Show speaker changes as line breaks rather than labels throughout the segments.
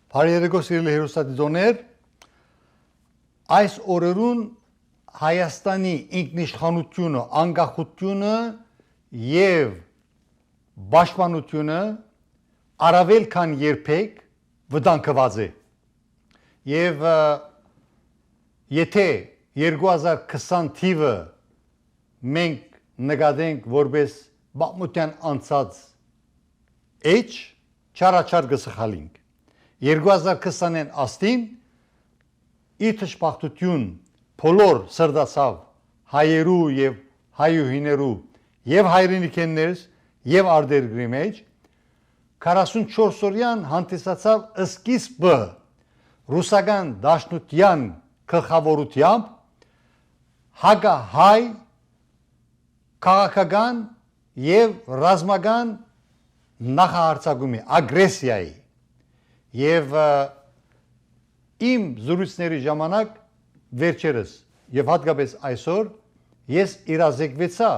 Բարերգո սիրելի հերոստատիտոներ, այս օրերուն Հայաստանի ինքնիշխանությունը, անկախությունը եւ պաշտպանությունը առավել քան երբեք վտանգված է։ Եվ եթե 2020 թիվը մենք նկատենք որպես պատմության անցած էջ, չարաչար կսխալինք։ 2020-ին աստին իր թշպախտություն բոլոր սրդացավ հայերու եւ հայուհիներու եւ հայրենիքներս եւ արտերկրի մեջ 44 օրյան հանդիսացավ սկիզբը ռուսական դաշնության գլխավորությամբ հակահայ քաղաքական եւ ռազմական նախահարձակումի ագրեսիայի եւ իմ զրույցների ժամանակ վերջերս եւ հատկապես այսօր ես իրազեկվեցա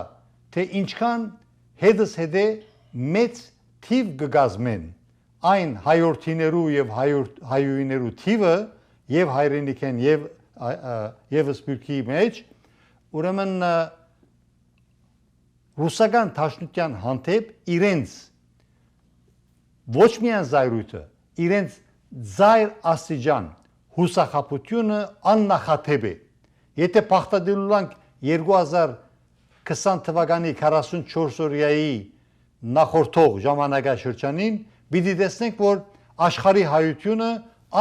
թե ինչքան հետս հետե մեծ թիվ կգազմեն այն հայորդիներու եւ հայուհիներու թիվը եւ հայրենիքեն եւ սպիրկի մեջ ուրեմն ռուսական դաշնության հանդեպ իրենց ոչ միայն զայրույթը իրենց զայր աստիճան հուսախաբությունը աննախադեպ է։ Եթե պարտադելու ենք 2020 թվականի 44 օրյայի նախորդող ժամանակաշրջանին, պիտի տեսնենք, որ աշխարհի հայությունը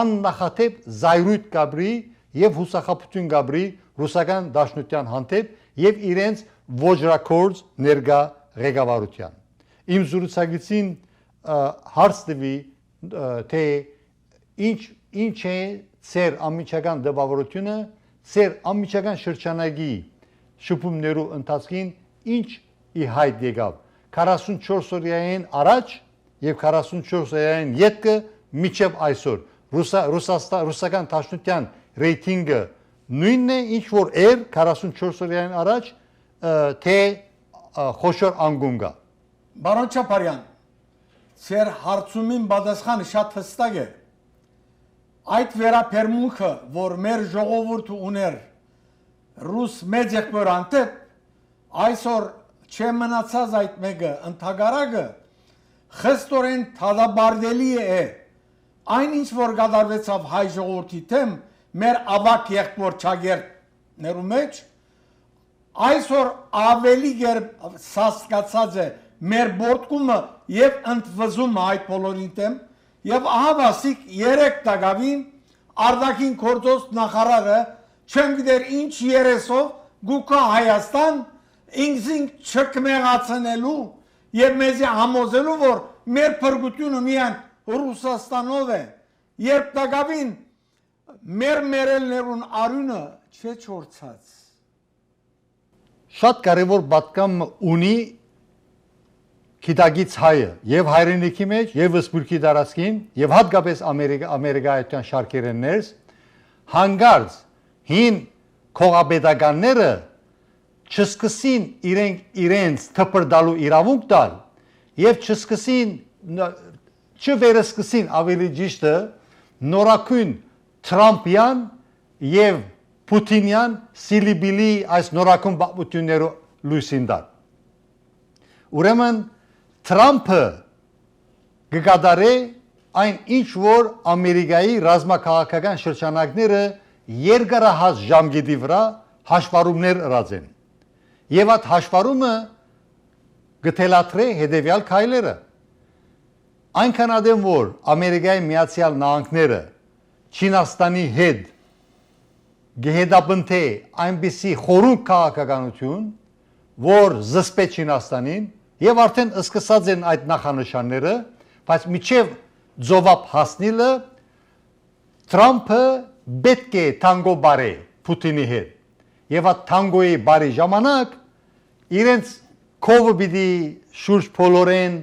աննախադեպ զայրույթ կապրի եւ հուսախաբություն կապրի ռուսական դաշնության հանդեպ եւ իրենց ոճրակորձ ներկա ղեկավարության։ Իմ զրուցակիցին հարց տվի թե ինչ է ծեր ամիջական դեպավորությունը, ծեր ամիջական շրջանագի շփումներու ընթացքին ինչ ի հայտ եկավ 44 օրյային առաջ եւ 44 օրյային ետքը միջև այսօր ռուսական դաշնության ռեյտինգը նույնն է ինչ որ էր 44 օրյային առաջ թե խոշոր անկում կա։
Բարոն Չապարյան, ծեր հարցումին պատասխանը շատ հստակ է։ Այդ վերաբերմունքը, որ մեր ժողովուրդը ուներ ռուս մեծ եղբորանտեպ, այսօր չմնացած այդ մեկը ընդհակառակը խստորեն թադաբարդելի է։ Այն ինչ որ կատարվեցավ հայ ժողովրդի դեմ մեր ավակ եղբոր ճագերտներու մեջ, այսօր ավելի սասկացած է մեր բորտկումը եւ ընդվզումը այդ բոլորին դեմ եւ ահավասիկ 3 տակավին արդակին գործոս նախարարը չեմ գիտեր ինչ երեսով գուկա Հայաստան ինքնին չկմեղացնելու եւ մեզի համոզելու որ մեր փրկությունը միայն Ռուսաստանով է երբ տակավին մեր մերելներուն արյունը չէ չորցած
Շատ կարևոր պատկամ ունի Քիդագից հայը եւ հայրենիքի մեջ եւ սպիրկի դարածքին եւ հատկապես ամերիկայական շարքերներս հանգարց հին քողապետականները չսկսին իրենց թփրդալու իրավունք տալ եւ չսկսին չվերսկսին ավելի ճիշտը նորակույն Թրամփյան եւ Պուտինյան Սիլիբիլի այս նորակույն պատմությունները լույսին տալ Ուրեմն Թրամփը կկատարե այն ինչ որ Ամերիկայի ռազմաքաղաքական շրջանակները երկարահաս ժամկետի վրա հաշվառումներ ըրած են։ Եվ այդ հաշվառումը կթելադրե հետևյալ քայլերը։ Այնքան ադեմ որ Ամերիկայի Միացյալ Նահանգները Չինաստանի հետ գեհդապնթե այնպիսի խորհուրդ քաղաքականություն, որ զսպե Չինաստանին եւ արդեն սկսած են այդ նախանշանները, բայց միջև ձովապ հասնելը Թրամփը պետք է թանգո բարե Պուտինի հետ։ Եվ այդ թանգոյի բարի ժամանակ իրենց կովը պիտի շուրջ բոլորեն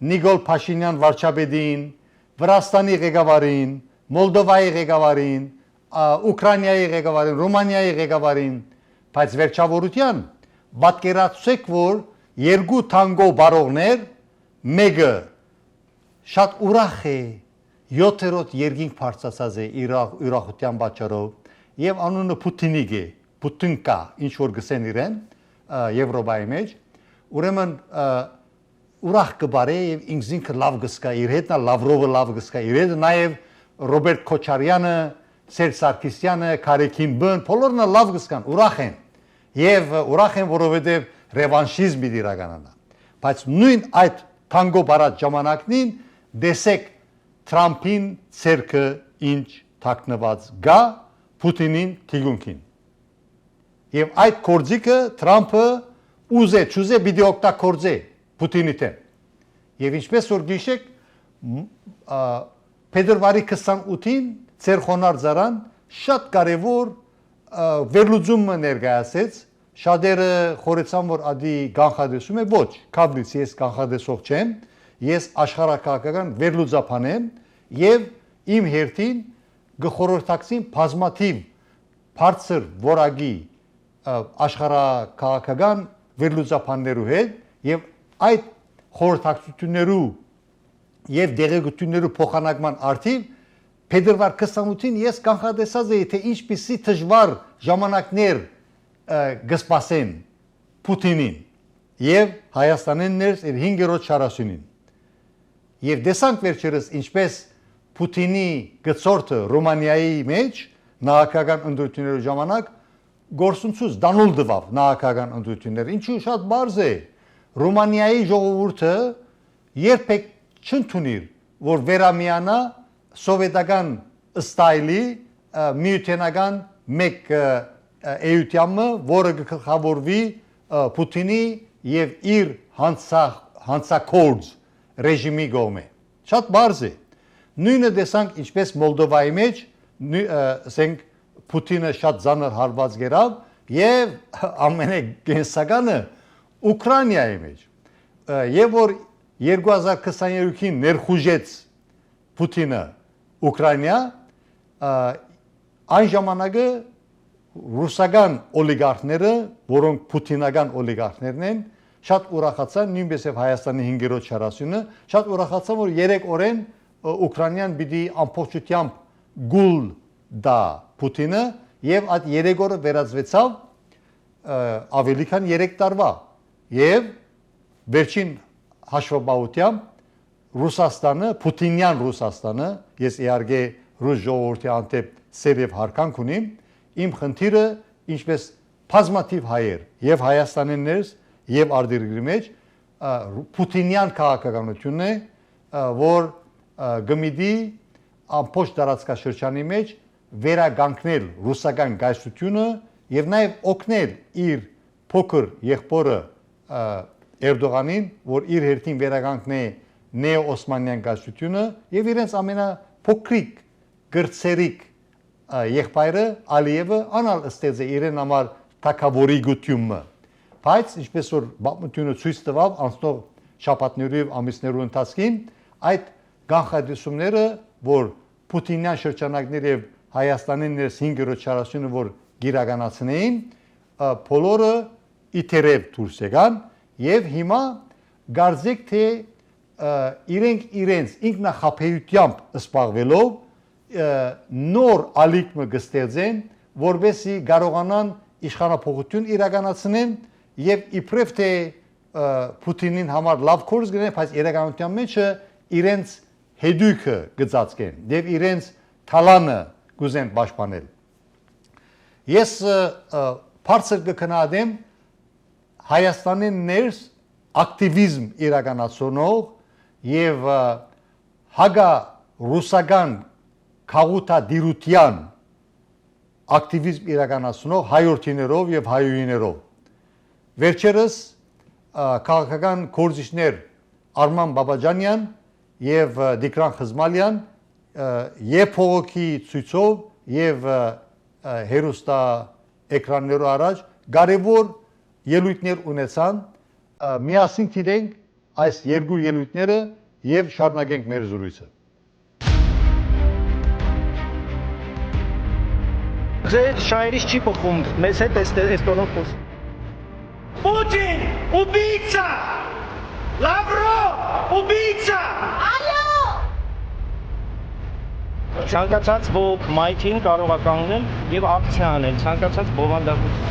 Նիկոլ Փաշինյան վարչապետին, Վրաստանի ղեկավարին, Մոլդովայի ղեկավարին, Ուկրաինայի ղեկավարին, Ռումանիայի ղեկավարին, բայց վերջավորության պատկերացրեք որ երկու թանգո բարողներ մեկը շատ ուրախ է 7-րդ երկինք բարձրացած է ուրախության պատճառով եւ անունը Պուտինիկ է, Պուտինկա, ինչ որ գսեն իրեն Եվրոպայի մեջ, ուրեմն ուրախ կբարե եւ ինքնինքը լավ գսկա, իր հետ նա Լավրովը լավ գսկա, իր հետ նաեւ Ռոբերտ Քոչարյանը, Սերժ Սարգսյանը, Կարեկին Բն, բոլորն լավ գսկան, ուրախ են եւ ուրախ են, որովհետեւ ռևանշիզմի դիրականանա։ Բայց նույն այդ թանգո բարած ժամանակին դեսեք Թրամփին ցերկը ինչ թաքնված գա Պուտինին թիգունքին։ Եվ այդ կորձիկը Թրամփը ուզե, չուզե պիտի օգտագործե Պուտինի դեմ։ Եվ ինչպես որ գիշեք փետրվարի 28-ին Ցերխոնար ծառան շատ կարևոր վերլուծում ներկայացեց, շատերը խորեցան որ ադի կանխադեսում է, ոչ, կաբլից ես կանխադեսող չեմ, ես աշխարհակահաղական վերլուծապան եմ եւ իմ հերթին գխորհրդակցին բազմաթիվ բարձր որակի աշխարհակահաղական վերլուծապաններու հետ եւ այդ խորհրդակցություններու եւ դեղեցություններու փոխանակման արդիվ փետրվար 28-ին ես կանխադեսած էի թե ինչպիսի դժվար ժամանակներ գսպասեն Պուտինին եւ Հայաստանին ներս իր 5-րդ շարասյունին եւ դեսանք վերջերս ինչպես Պուտինի գծորդը Ռումանիայի մեջ նախագահական ընտրությունների ժամանակ գործունեություն դանուլ դվավ նախագահական ընտրությունները ինչու շատ բարձ է Ռումանիայի ժողովուրդը երբեք չընդունիր որ վերամիանա սովետական ստայլի միութենական մեկ էյությամը որը գլխավորվի Պուտինի եւ իր հանցակորձ ռեժիմի կողմէ շատ բարձ է նույնը տեսանք ինչպես Մոլդովայի մեջ ասենք Պուտինը շատ ծանր հարված գերավ եւ ամենագենսականը Ուկրաինայի մեջ եւ որ 2022-ին ներխուժեց Պուտինը Ուկրաինա այն ժամանակը ռուսական օլիգարխները, որոնք պուտինական օլիգարխներն են, շատ ուրախացան նույնպես եւ Հայաստանի 5-րդ շարասյունը, շատ ուրախացան որ 3 օրեն Ուկրաինան պիտի ամբողջությամբ գուլ դա Պուտինը եւ այդ 3 օրը վերածվեցավ ավելի քան 3 տարվա եւ վերջին հաշվապահությամբ Ռուսաստանը, Պուտինյան Ռուսաստանը, ես իհարկե ռուս ժողովրդի անտեպ սեր եւ հարկանք ունիմ, իմ խնդիրը ինչպես բազմաթիվ հայեր եւ Հայաստանի ներս եւ արտերկրի մեջ Պուտինյան քաղաքականությունն է, որ գմիդի ամբողջ տարածքաշրջանի մեջ վերագանքնել ռուսական գայսությունը եւ նաեւ օգնել իր փոքր եղբորը Էրդողանին, որ իր հերթին վերագանքնի նեո-օսմանյան գայսությունը եւ իրենց ամենափոքրիկ գրծերիկ եղբայրը Ալիևը անալ ըստեծ է իրեն համար թակավորի գությունը բայց ինչպես որ բացմությունը ցույց տվավ անցնող շաբաթներու եւ ամիսներու ընթացքին այդ կանխադեսումները որ Պուտինյան շրջանակներ եւ Հայաստանի ներս 5-րդ շարասյունը որ գիրականացնեին բոլորը իթերև դուրս եկան եւ հիմա գարձեք թե իրենք ինքնախապեյությամբ սպառվելով նոր ալիքմը գստեղծեն որբեսի կարողանան իշխանապողություն իրականացնեն եւ իբրև թե Պուտինին համար լավ կորս գնեն բայց իրականության մեջ իրենց հետույքը գծածկեն եւ իրենց թալանը գուզեն պաշտպանել ես բարձր կքննադեմ Հայաստանի ներս ակտիվիզմ իրականացնող եւ հագա ռուսական քաղաքադիրության ակտիվիզմ իրականացնող հայորդիներով եւ հայուհիներով վերջերս քաղաքական գործիչներ Արման Բաբաջանյան եւ Դիկրան Խզմալյան եւ փողոքի ցույցով եւ հերոստա էկրաններով առաջ կարևոր ելույթներ ունեցան միասին դիտենք այս երկու ելույթները եւ շարունակենք մեր զրույցը
Ձեր շայրից չի փոխում, մեզ հետ էստոնով խոս։ Պուտին, убийца! Լավրով, убийца!
Ալո!
ցանկացած ոք մայթին կարող է կանգնել եւ ակցիա անել, ցանկացած բովանդակություն։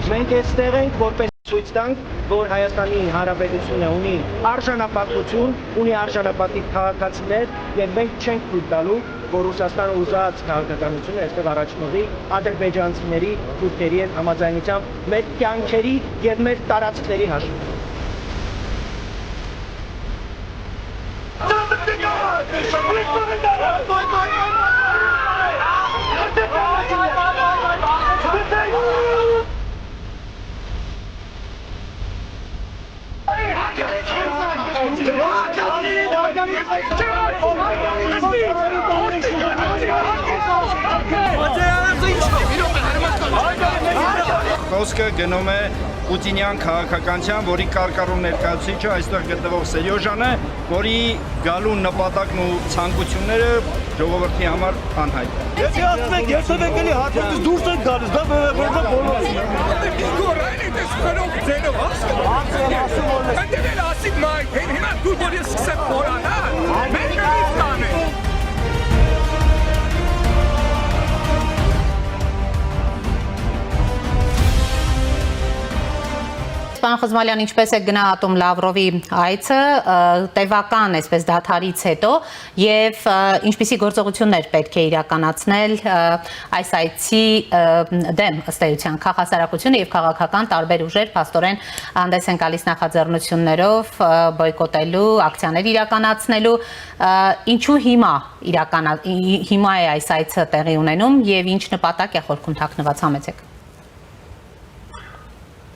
Մենք այստեղ ենք, որպես ցույց տանք, որ Հայաստանի Հանրապետությունը ունի արժանապատվություն, ունի արժանապատիվ քաղաքացիներ եւ մենք չենք թույլ տալու, որ Ռուսաստանը ուզած քաղաքականությունը այստեղ առաջնորդի ադրբեջանցիների, թուրքերի հետ համաձայնությամբ մեր կյանքերի եւ մեր տարածքների հաշվին։
Խոսքը գնում է Պուտինյան քաղաքականության, որի կարկառուն ներկայացուցիչը այստեղ գտնվող Սերյոժանը, որի գալու նպատակն ու ցանկությունները ժողովրդի համար անհայտ են։
Եթե ասում եք երբեք էլի հատվածից դուրս եք գալիս, դա վերաբերվում է բոլորին։
Գորայինի տեսքերով ձենով ասում որ ընդդել ասիդ մայ, հիմա դու որ ես սկսեմ խորանալ, մենք նույնիսկ տանենք։
Պարոն Խզմալյան, ինչպես է գնահատում Լավրովի այցը, տևական, այսպես դադարից հետո, եւ ինչպիսի գործողություններ պետք է իրականացնել այս այցի դեմ ըստ էության քաղաքասարակությունը եւ քաղաքական տարբեր ուժեր փաստորեն հանդես են գալիս նախաձեռնություններով բոյկոտելու, ակցիաներ իրականացնելու, ինչու հիմա է այս այցը տեղի ունենում եւ ինչ նպատակ է խորքում թաքնված, համեցեք։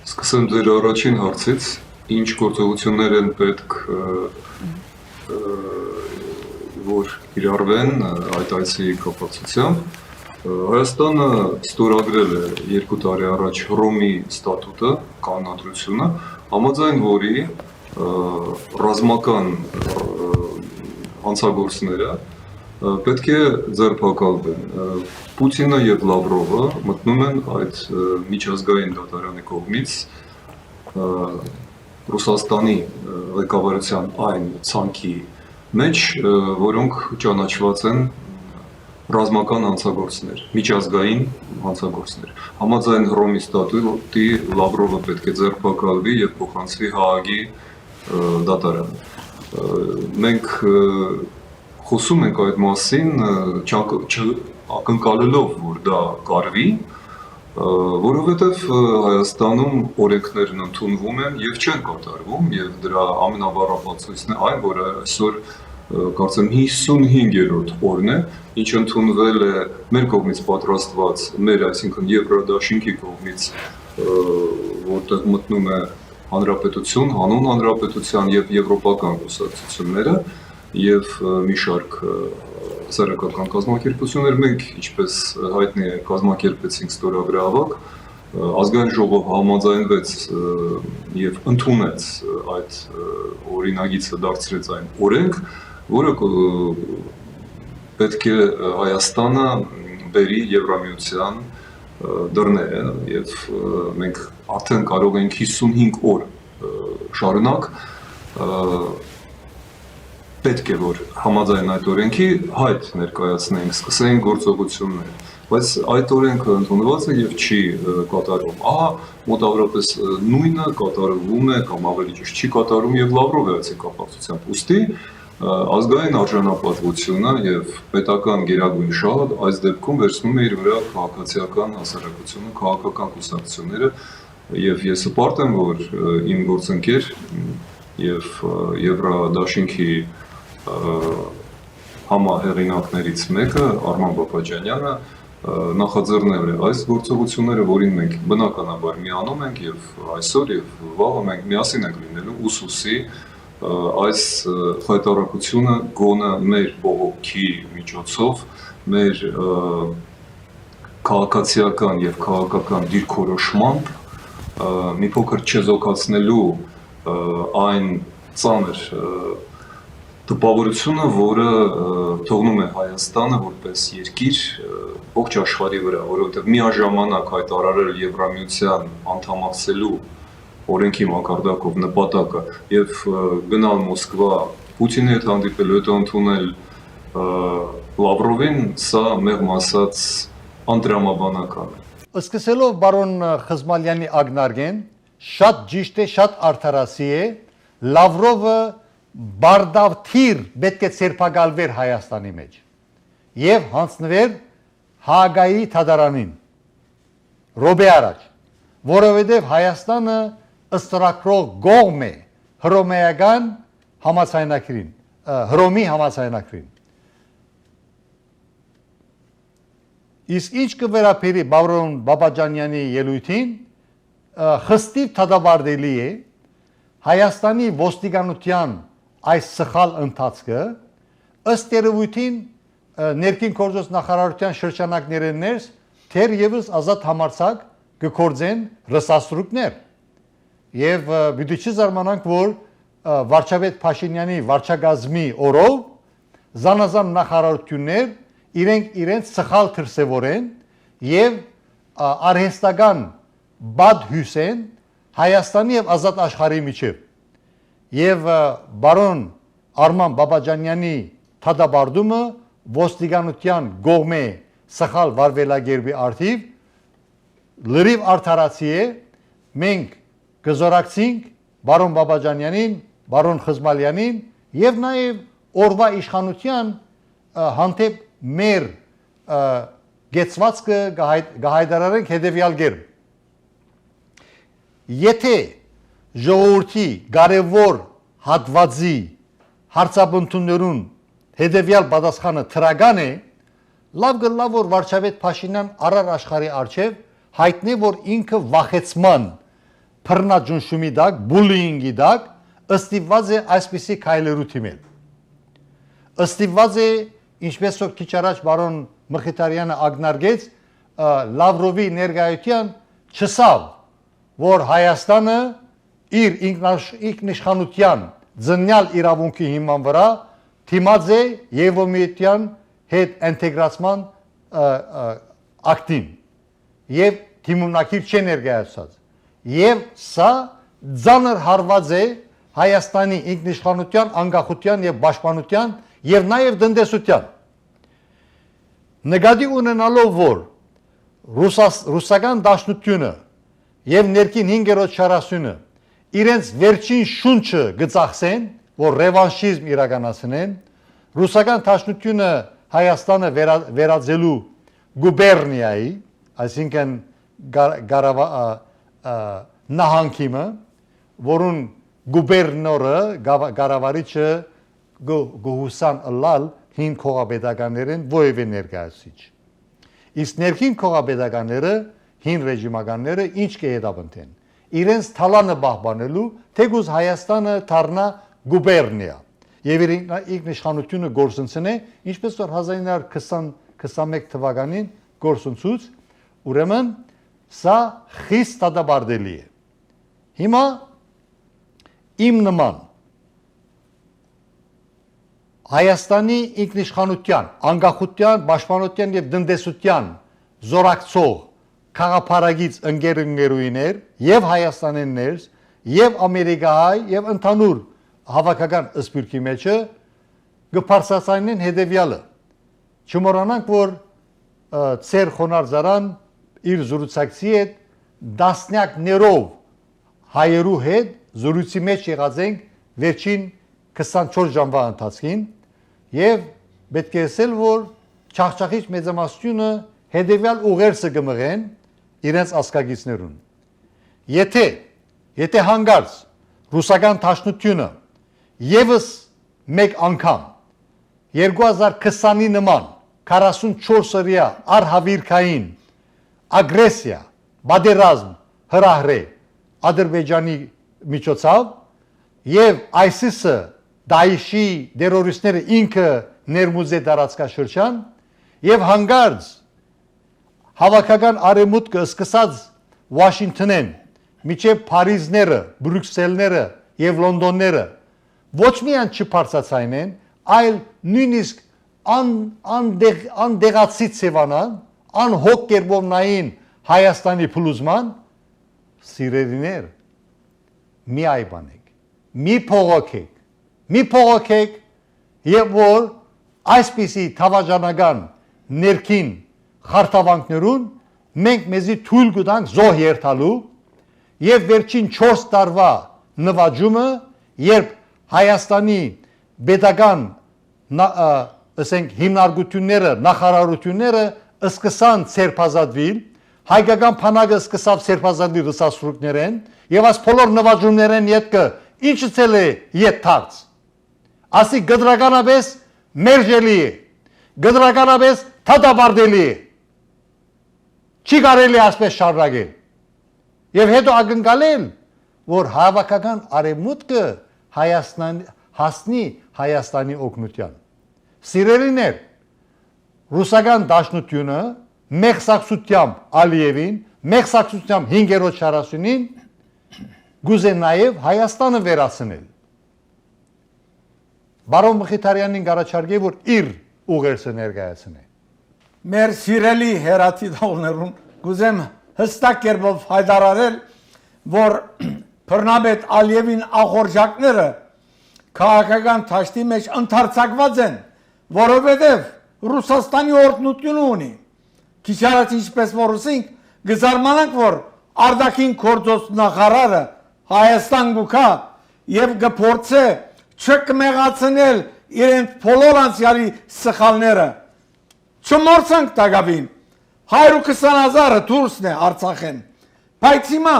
Սկսեմ ձեր առաջին հարցից, ինչ գործողություններ են պետք որ իրարվեն այդ այցի կապակցությամբ։ Հայաստանը ստորագրել է 2 տարի առաջ Հռոմի ստատուտը, կանոնադրությունը, համաձայն որի ռազմական հանցագործները պետք է ձերբակալվեն։ Պուտինը եւ Լավրովը մտնում են այդ միջազգային դատարանի կողմից Ռուսաստանի ղեկավարության այն ցանկի մեջ, որոնք ճանաչված են ռազմական հանցագործներ, միջազգային հանցագործներ։ Համաձայն Հռոմի ստատուտի Լավրովը պետք է ձերբակալվի եւ փոխանցվի Հաագի դատարան։ Մենք խոսում ենք այդ մասին, ակնկալելով, որ դա կարվի, որովհետև Հայաստանում օրենքներն ընդունվում են եւ չեն կատարվում, եւ դրա ամենաբառապացույցն է այն, որ այսօր կարծեմ 55-րդ օրն է, ինչ ընդունվել է մեր կողմից պատրաստված, մեր, այսինքն Եվրադաշինքի կողմից, որտեղ մտնում է հանրապետություն, հանուն հանրապետության եւ եվրոպական կուսակցությունները եւ մի շարք հասարակական կազմակերպություններ, մենք ինչպես հայտնի է կազմակերպեցինք ստորագրավակ, ազգային ժողով համաձայնվեց եւ ընդունեց այդ օրինագիծը, դարձրեց այն օրենք, որը պետք է Հայաստանը բերի Եվրամիության դռները եւ մենք արդեն կարող ենք 55 օր շարունակ պետք է որ համաձայն այդ օրենքի հայտ ներկայացնենք, սկսենք գործողություններ, բայց այդ օրենքը ընդունված է եւ չի կատարվում։ Ահա մոտավորապես նույնը կատարվում է կամ ավելի ճիշտ չի կատարում եւ Լավրովի այցի կապակցությամբ։ Ուստի ազգային արժանապատվությունը եւ պետական գերագույն շահը այս դեպքում վերցնում է իր վրա քաղաքացիական հասարակությունը, քաղաքական կուսակցությունները եւ ես հպարտ եմ, որ իմ գործընկեր եւ Եվրադաշինքի համահեղինակներից մեկը Արման Բաբաջանյանը նախաձեռնել է այս գործողությունները, որին մենք բնականաբար միանում ենք եւ այսօր եւ վաղը մենք միասին ենք լինելու ուսուսի այս խայտարակությունը գոնը մեր բողոքի միջոցով, մեր քաղաքացիական եւ քաղաքական դիրքորոշմամբ մի փոքր չեզոքացնելու այն ծանր տպավորությունը, որը թողնում է Հայաստանը որպես երկիր ողջ աշխարհի վրա, որովհետև միաժամանակ հայտարարել Եվրամիության անդամակցելու օրենքի մակարդակով նպատակը եւ գնալ Մոսկվա Պուտինի հետ հանդիպել, հետո ընդունել Լավրովին, սա մեղմ ասած անտրամաբանական է։
Սկսելով բարոն Խզմալյանի ակնարկեն, շատ ճիշտ է, շատ արդարացի է, Լավրովը բարդավթիր պետք է ցերպակալվեր Հայաստանի մեջ եւ հանձնվեր Հագայի թադարանին ռոբե առաջ, որովհետեւ Հայաստանը ըստրակրող գողմ է հռոմեական համացայնակրին, հռոմի համացայնակրին։ Իսկ ինչ կվերապերի Բաբրոն Բաբաջանյանի ելույթին, խստիվ թադաբարդելի է Հայաստանի ոստիկանության այս սխալ ընթացքը, ըստ երևույթին ներքին գործոց նախարարության շրջանակներեն ներս թերևս ազատ համարձակ կգործեն ռսաստրուկներ։ Եվ պիտի չզարմանանք, որ վարչապետ Փաշինյանի վարչագազմի օրով զանազան նախարարություններ իրենց սխալ դրսևորեն եւ արհեստական բադ հյուսեն Հայաստանի եւ ազատ աշխարհի միջև։ Եվ բարոն Արման Բաբաջանյանի թադաբարդումը ոստիկանության գողմե սխալ վարվելագերբի արդիվ լրիվ արդարացի է, մենք կզորակցենք բարոն Բաբաջանյանին, բարոն Խզմալյանին եւ նաեւ օրվա իշխանության հանդեպ մեր գեցվածքը գահայդարարենք հետեւյալ գերբ։ Եթե ժողովրդի կարևոր հատվածի հարցաբնություններուն հետեւյալ պատասխանը թրագան է, լավ գլավ որ վարչապետ Փաշինյան առար աշխարհի արչև հայտնի որ ինքը վախեցման բռնաճնշումի դակ, բուլինգի դակ ըստիված է այսպիսի քայլերու թիմել։ Ըստիված է ինչպես որ քիչ առաջ բարոն Մխիթարյանը ակնարկեց Լավրովի ներկայության չսավ որ Հայաստանը իր ինքնիշխանության ձնյալ իրավունքի հիման վրա թիմած է Եվրոմիության հետ ինտեգրացման ակտին եւ թիմունակիր չէ ներկայացած եւ սա ծանր հարված է Հայաստանի ինքնիշխանության, անկախության եւ պաշտպանության եւ նաեւ տնտեսության նկատի ունենալով որ ռուսական դաշնությունը եւ ներքին 5-րդ շարասյունը իրենց վերջին շունչը գծախսեն որ ռևանշիզմ իրականացնեն ռուսական դաշնությունը Հայաստանը վերածելու գուբերնիայի այսինքն նահանգիմը որուն գուբերնորը գարավարիչը գոհուսան ըլլալ հին քողապետականներեն ովևէ ներկայացիչ իսկ ներքին քողապետականները հին ռեժիմականները ինչ կհետապնդեն իրենց թալանը պահպանելու թեկուզ Հայաստանը դառնա գուբերնիա եւ իր ինքնիշխանությունը գործընծնե ինչպես որ 1921 թվականին գործընծուց ուրեմն սա խիստ դադարելի է հիմա իմ նման Հայաստանի ինքնիշխանության, անկախության, պաշտպանության եւ տնտեսության զորակցող քաղաքապարագից ընկերուիներ եւ Հայաստանիններ եւ Ամերիկահայ եւ ընդհանուր հավաքական սպիրկի մեջը գփարսասանեն հետեւյալը չմոռանանք որ ծեր խոնարհձարան իր զրուցակցի հետ դասնյակներով հայերու հետ զրույցի մեջ եղած ենք վերջին 24 ժամվա ընթացքին եւ պետք է ասել որ չախչախիչ մեծամասնությունը հետեւյալ ուղերձը կմղեն իրենց ասկագիցներուն եթե հանգարց ռուսական դաշնությունը եւս մեկ անգամ 2020-ի նման 44-օրյա արհավիրքային ագրեսիա բادرազմ հրահրե Ադրբեջանի միջոցով եւ ISIS-ը Դայիշի terroristները ինքը ներմուծե տարածքաշրջան եւ հանգարց հավաքական արեմուտքը սկսած Վաշինգտոնեն միջև Փարիզները, Բրյուսելները եւ Լոնդոնները ոչ միայն չփարծացայնեն, այլ նույնիսկ անդեղացի ցևանան, անհոգ կերպով նային Հայաստանի փլուզման սիրելիներ մի այբանեք, մի փողոքեք եւ որ այսպիսի թավաժանական ներքին խարտավանքներուն մենք մեզի թույլ կտանք զոհ երթալու եւ վերջին 4 տարվա նվաճումը երբ Հայաստանի պետական ասենք հիմնարկությունները նախարարությունները սկսան ցերպազատվել հայկական փանակը սկսավ ցերպազատվել ռուսասրուկներեն եւ այս բոլոր նվաճումներեն յետքը ինչը ցել է յետած ասի գդրականապես մերժելի է գդրականապես թադաբարդելի է չի կարելի ասպես շարունակել եւ հետո ակնկալել որ հավաքական արևմուտքը հասնի Հայաստանի օգնության սիրելիներ ռուսական դաշնությունը մեղսակցությամբ Ալիևին մեղսակցությամբ 5-րդ շարասյունին գուզե նաեւ Հայաստանը վերացնել Բարոն Մխիթարյանին գարաչարգե որ իր ուղերձը ներկայացնի
Մեր սիրելի հերաթիթողներուն գուզեմ հստակ կերպով հայտարարել, որ Բռնապետ Ալիևին ախորժակները քաղաքական թաշտի մեջ ընդարձակված են, որովհետև Ռուսաստանի օրդնությունը ունի։ Քիչ առաջ ինչպես որ ասենք, գզարմանանք, որ արտաքին գործոս նախարարը Հայաստան գուքա եւ գփորձե չկմեղացնել իրենց բոլոր անցյալի սխալները Չմորցանք տագավին, 120,000-ը դուրսն է Արցախեն, բայց հիմա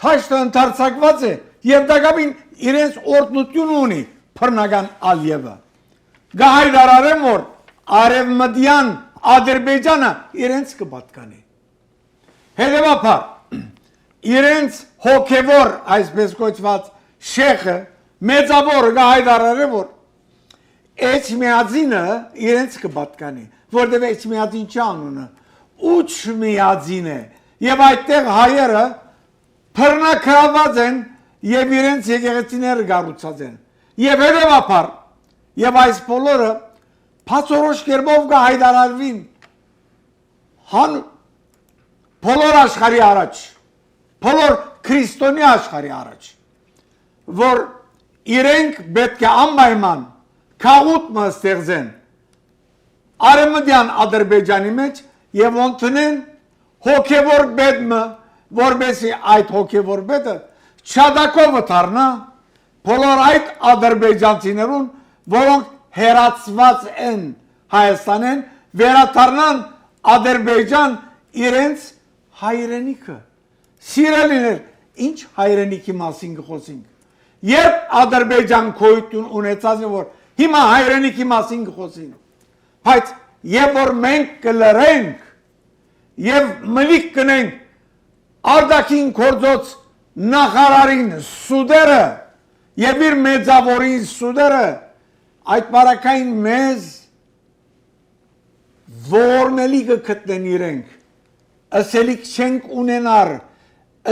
թաշտը ընդարձակված է և տագավին իրենց օրդնություն ունի բռնական Ալիևը։ Գահայդարարեմ, որ արևմտյան Ադրբեջանը իրենց կպատկանի։ Հետևաբար, իրենց հոգևոր, այսպես կոչված շեխը, մեծավոր գահայդարարեմ, որ Էջմիածինը իրենց կպատկանի, որտեղ Էջմիածին չի անունը, Ուչմիածին է, եւ այդտեղ հայերը բռնակրաված են եւ իրենց եկեղեցիները գառուցած են։ Եվ հետևաբար, եւ այս բոլորը բացորոշ կերպով կհայտարարվին բոլոր աշխարհի առաջ, բոլոր քրիստոնյա աշխարհի առաջ, որ իրենք պետք է անպայման քաղուտը ստեղծեն Արևմտյան Ադրբեջանի մեջ եւ օգնեն հոգեվոր բեդը, որբեսի այդ հոգեվոր բեդը չադակով դառնա բոլոր այդ ադրբեջանցիներուն, որոնք հերացված են Հայաստանեն, վերադառնան Ադրբեջան իրենց հայրենիքը։ Սիրելիներ, ինչ հայրենիքի մասին կխոսենք։ Երբ Ադրբեջան գոյություն ունեցած է, որ հիմա հայրենիքի մասին կխոսենք, բայց եւ որ մենք կլրենք եւ մլիկ կնենք արտաքին գործոց նախարարին սուդերը եւ իր մեծավորին սուդերը այդ բարակային մեզ որմելի կգտնեն իրենք ասելիք չենք ունենար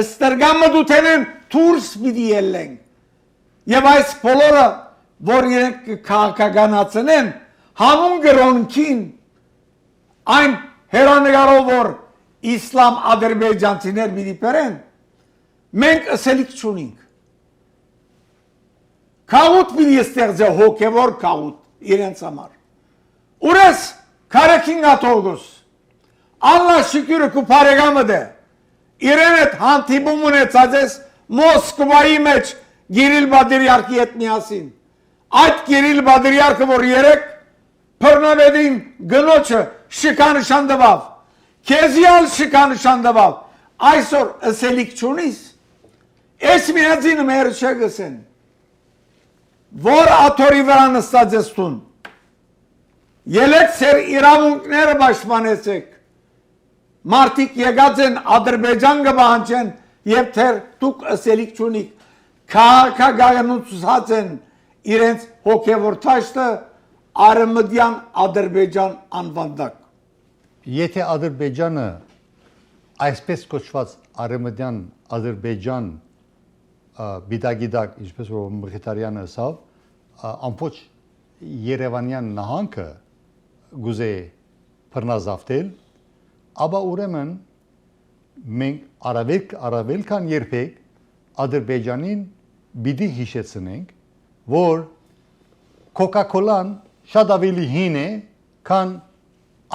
ստրգամը դութենեն դուրս պիտի ելենք եւ այս բոլորը որ իրենք քաղաքականացնեն հանուն գրոնքին այն հերանեկարով որ իսլամ ադրբեջանցիներ պիտի բերեն մենք ասելիք չունենք քաղուտ պիտի ստեղծե հոգևոր քաղուտ իրենց համար ուրես քարեքին աթողոս Ալլա շիկյուրը կու բարեկամը դե իրեն այդ հանդիպում ունեցած ես Մոսկվայի մեջ Գիրիլ Բադրիարքի հետ միասին այդ Գիրիլ Բադրիարքը որ երեք Բռնապետին գնոջը շիկանշան տվավ, քեզիալ շիկանշան տվավ, այսօր ասելիք չունիս, Էջմիածինը մեր չգսեն, որ աթորի վրա նստած ես տուն, ելեք ծեր իրավունքները պաշտպանեցեք, մարդիկ եկած են Ադրբեջան կպահանջեն եւ թեր դուք ասելիք չունիք, քաղաքականացած են իրենց հոգևոր թաշտը Արևմտյան Ադրբեջան անվանդակ։
Եթե Ադրբեջանը այսպես կոչված Արևմտյան Ադրբեջան բիդագիդակ, ինչպես որ Մխիթարյանը ասավ, ամբողջ Երևանյան նահանգը գուզե բռնազավթել, ապա ուրեմն մենք առավել քան երբեք Ադրբեջանին պիտի հիշեցնենք, որ Coca-Cola-ն շատ ավելի հին է, քան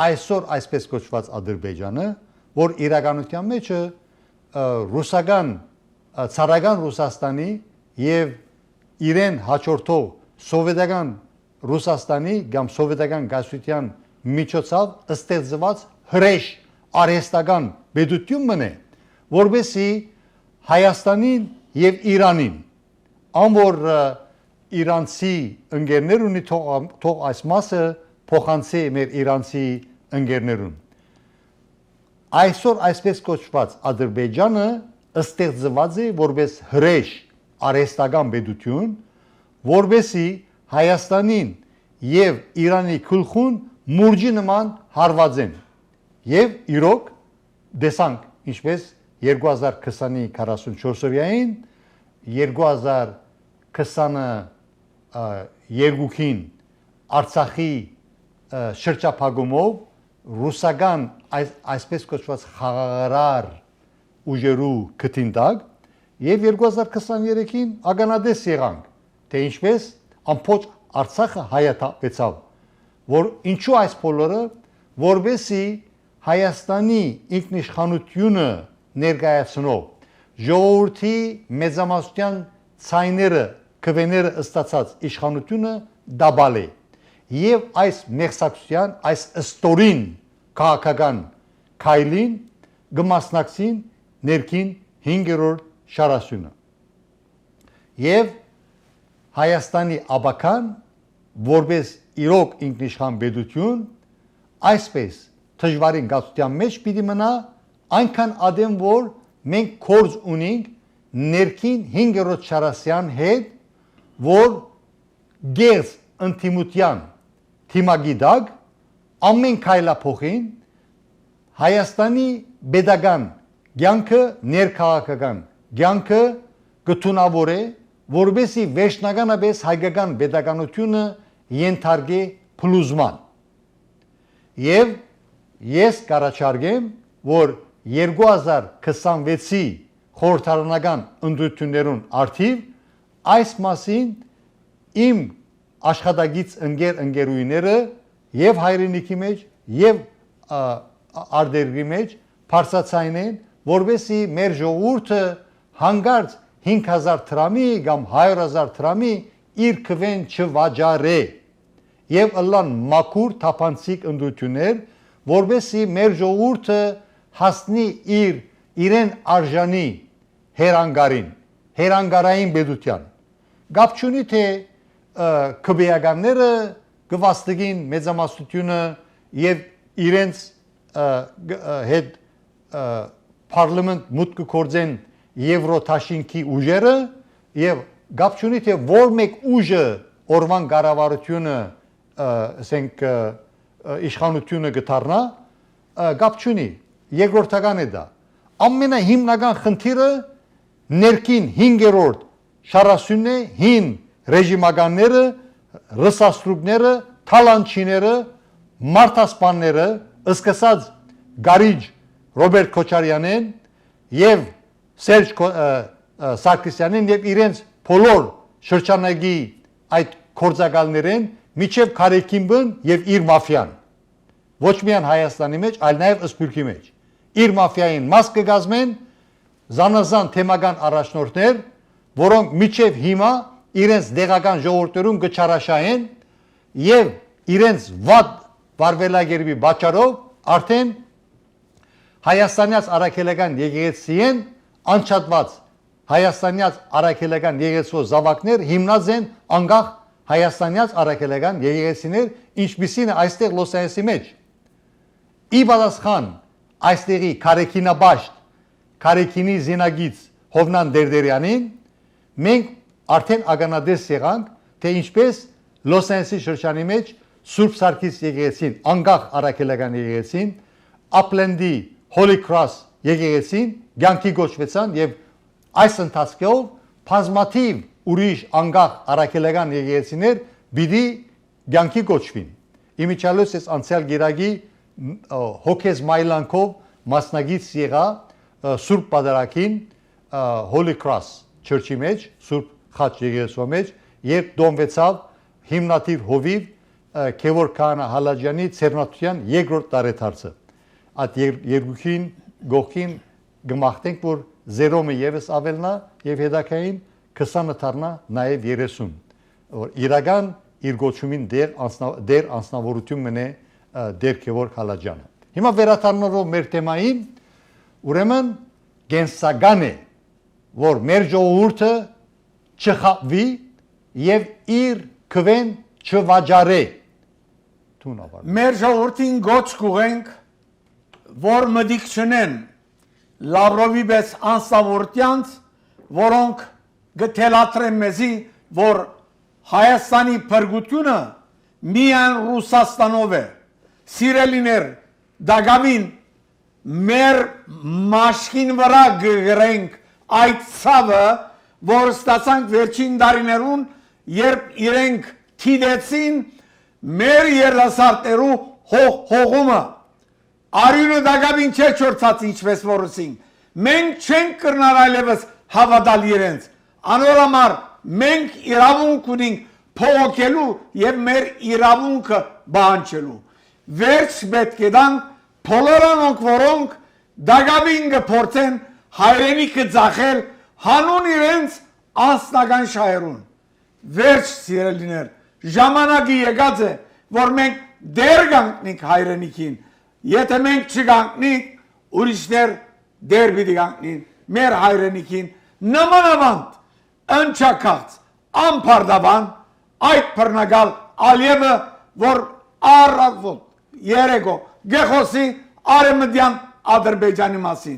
այսօր այսպես կոչված Ադրբեջանը, որ իրականության մեջը ցարական Ռուսաստանի եւ իրեն հաջորդող սովետական Ռուսաստանի կամ սովետական գասության միջոցով ստեղծված հրեշ արհեստական պետություն մնե, որովհետեւ Հայաստանին եւ Իրանին ամոր իրանցի ընկերներ ունի թող այս մասը փոխանցի մեր իրանցի ընկերներուն։ Այսօր այսպես կոչված Ադրբեջանը ստեղծված է որպես հրեշ արհեստական պետություն, որովհետեւ Հայաստանին եւ Իրանի քուլխուն մուրջի նման հարված են։ Եվ իրոք դեսանք ինչպես 2020-ի 44-օրյային 2022-ին Արցախի շրջափակումով ռուսական այսպես կոչված խաղաղարար ուժերու քթինդակ եւ 2023-ին ագանադես եղանք, թե ինչպես ամբողջ Արցախը հայաթափեցավ, որ ինչու այս բոլորը, որովհետեւ Հայաստանի ինքնիշխանությունը ներկայացնող ժողովրդի մեծամասնության ցայները, քվեները ստացած իշխանությունը դաբալ է եւ այս մեղսակցության, այս ստորին քաղաքական քայլին գմասնակցին ներքին 5-րդ շարասյունը եւ Հայաստանի աբական որպես իրոք ինքնիշխան պետություն այսպես դժվարին գացության մեջ պիտի մնա այնքան ադեմ որ մենք կորձ ունենք ներքին 5-րդ շարասյան հետ որ գերս ընդդիմության թիմագիտակ ամեն քայլափոխին Հայաստանի pedagogan կյանքը ներքաղաքական կյանքը գտնավոր է որովհետեւ վերջնականապես հայկական pedagoganությունը ենթարկե փլուզման եւ ես կարաչարգեմ որ 2026-ի խորհրդարանական ընտրություններուն արդիվ այս մասին իմ աշխատագից ընկերուները եւ հայրենիքի մեջ եւ արտերկրի մեջ բարձրացնեն որովհետեւ մեր ժողովուրդը հանգարց 5000 դրամի կամ 100,000 դրամի իր քվեն չվաճառե եւ ըլլան մաքուր թափանցիկ ընտրություններ որովհետեւ մեր ժողովուրդը հասնի իրեն արժանի հերանգարային պետության գապ չունի թե քվեականները գվաստգին մեծամասնությունը եւ իրենց հետ պարլամենտ մուտք կորձեն եվրոթաշինքի ուժերը եւ գապ չունի թե որ մեկ ուժը օրվան կառավարությունը ասենք իշխանությունը գտարնա գապ չունի երկրորդական է դա ամենահիմնական խնդիրը ներքին 5-րդ շարասյունն է հին ռեժիմականները ռսաստրուկները թալանչիները մարտասպանները սկսած Գարիջ Ռոբերտ Քոչարյանեն եւ Սերժ Սարգսյանեն եւ իրենց բոլոր շրջանագի այդ կորձակալներեն միջև Քարեքիմբն եւ իր մաֆիան ոչ միայն Հայաստանի մեջ այլ նաեւ Սփյուռքի մեջ իր մաֆիային մաս կգազմեն զանազան թեմական առաջնորդներ որոնք միջև հիմա իրենց դեղական ժողովուրդներուն գճարաշահեն եւ իրենց վատ վարվելագերբի բաճարով արդեն Հայաստանյաց արաքելական եկեղեցին անչափված Հայաստանյաց արաքելական եկեղեցու զավակներ հիմնած են անկախ Հայաստանյաց արաքելական եկեղեցիներ ինչպիսին է այստեղ Լոս Անջելեսի մեջ ի պատասխան այստեղի Քարեքինաբաշտ Քարեքինի զինագիծ Հովնան Դերդերյանին մենք արդեն ականադես եղանք թե ինչպես Լոս Անջելեսի շրջանի մեջ Սուրբ Սարգիս եկեղեցին անկախ արաքելական եկեղեցին Upland-ի Holy Cross եկեղեցին ցանկի գոչվեցան եւ այս ընթացքով բազմաթիվ ուրիշ անկախ արաքելական եկեղեցիներ պիտի ցանկի գոչվին իմիջիալոս այս անցյալ գիրագի հոկեզ մայլանքով մասնագից եղա Սուրբ Պատարագին Holy Cross Church-ի մեջ Սուրբ խաչ եկեղեցու մեջ, երբ դոմվեցավ հիմնադիր հովիվ Քևոր Քահանա Հալաջյանի ցերնատության երկրորդ տարեթարցը։ Այդ երկուքին գողքին գմախտենք, որ զերոմը եւս ավելնա եւ հետակային 20-ը դառնա նաեւ 30, որ իրական իր գոչումին դեր անձնավորություն մնե դեր Քևոր Հալաջյանը։ Հիմա վերադառնալով մեր թեմային, ուրեմն գենսական է, որ մեր ժողովուրդը չխաբվի եւ իր քվեն չվաճառե։
Մեր ժողովրդին գոչ կուղենք, որ մտիկ չնեն Լավրովի պես անձնավորությանց, որոնք գթելատրեն մեզի, որ Հայաստանի փրկությունը միայն Ռուսաստանով է։ Սիրելիներ, դակամին մեր մաշկին վրա գրենք այդ ցավը, որ ստացանք վերջին տարիներուն, երբ իրենք թիդեցին մեր երասարտերու հողումը։ Արյունը դակամին չէ չորցած ինչպես որսին։ Մենք չենք կրնար այլևս հավատալ իրենց։ Անորամար մենք իրավունք ունենք փողոքելու եւ մեր իրավունքը բանջելու։ Վերջ պետք է դանք բոլորանոնք, որոնք դակամին կփորձեն հայրենիքը ձախել հանուն իրենց անձնական շահերուն։ Վերջ սիրելիներ, ժամանակը եկած է, որ մենք դեր կանգնենք հայրենիքին։ Եթե մենք չկանգնենք, ուրիշներ դեր պիտի կանգնին մեր հայրենիքին։ Նմանավանդ ընչակած անփարդաբան այդ բռնագալ Ալիևը, որ առավոտ երեկո գխոսի Արեմդյան Ադրբեջանի մասին։